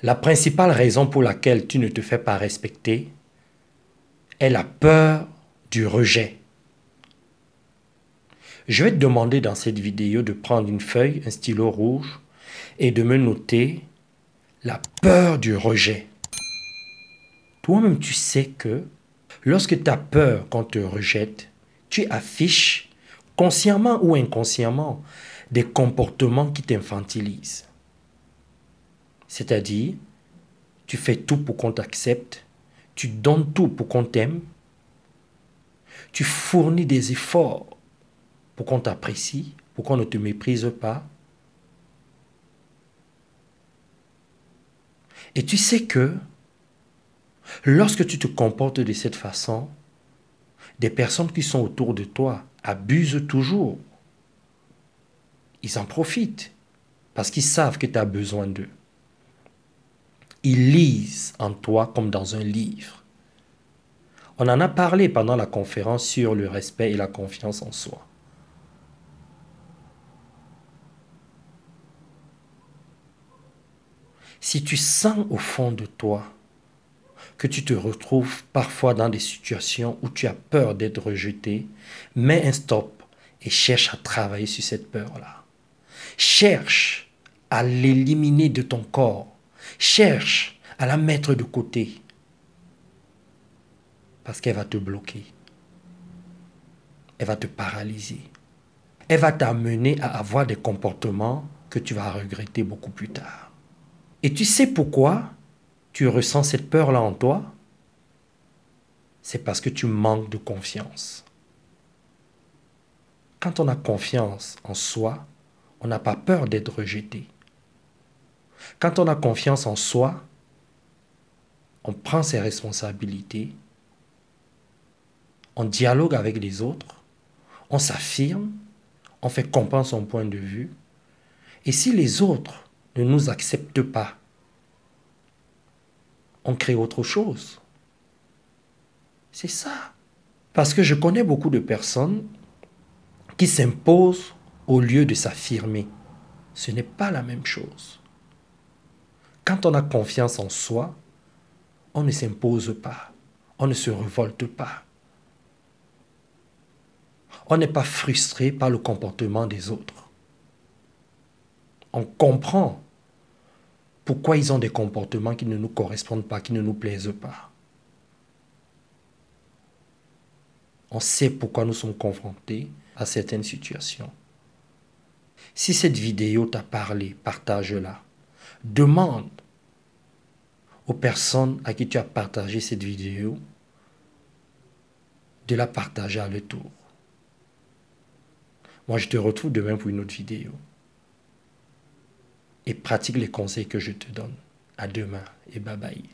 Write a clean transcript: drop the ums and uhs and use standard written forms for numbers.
La principale raison pour laquelle tu ne te fais pas respecter est la peur du rejet. Je vais te demander dans cette vidéo de prendre une feuille, un stylo rouge et de me noter la peur du rejet. Toi-même, tu sais que lorsque tu as peur qu'on te rejette, tu affiches, consciemment ou inconsciemment, des comportements qui t'infantilisent. C'est-à-dire, tu fais tout pour qu'on t'accepte, tu donnes tout pour qu'on t'aime, tu fournis des efforts pour qu'on t'apprécie, pour qu'on ne te méprise pas. Et tu sais que lorsque tu te comportes de cette façon, des personnes qui sont autour de toi abusent toujours. Ils en profitent parce qu'ils savent que tu as besoin d'eux. Ils lisent en toi comme dans un livre. On en a parlé pendant la conférence sur le respect et la confiance en soi. Si tu sens au fond de toi que tu te retrouves parfois dans des situations où tu as peur d'être rejeté, mets un stop et cherche à travailler sur cette peur-là. Cherche à l'éliminer de ton corps. Cherche à la mettre de côté. Parce qu'elle va te bloquer. Elle va te paralyser. Elle va t'amener à avoir des comportements que tu vas regretter beaucoup plus tard. Et tu sais pourquoi tu ressens cette peur-là en toi? C'est parce que tu manques de confiance. Quand on a confiance en soi, on n'a pas peur d'être rejeté. Quand on a confiance en soi, on prend ses responsabilités, on dialogue avec les autres, on s'affirme, on fait comprendre son point de vue. Et si les autres ne nous acceptent pas, on crée autre chose. C'est ça. Parce que je connais beaucoup de personnes qui s'imposent au lieu de s'affirmer. Ce n'est pas la même chose. Quand on a confiance en soi, on ne s'impose pas, on ne se révolte pas. On n'est pas frustré par le comportement des autres. On comprend pourquoi ils ont des comportements qui ne nous correspondent pas, qui ne nous plaisent pas. On sait pourquoi nous sommes confrontés à certaines situations. Si cette vidéo t'a parlé, partage-la. Demande aux personnes à qui tu as partagé cette vidéo de la partager à leur tour. Moi, je te retrouve demain pour une autre vidéo. Et pratique les conseils que je te donne. À demain et bye bye.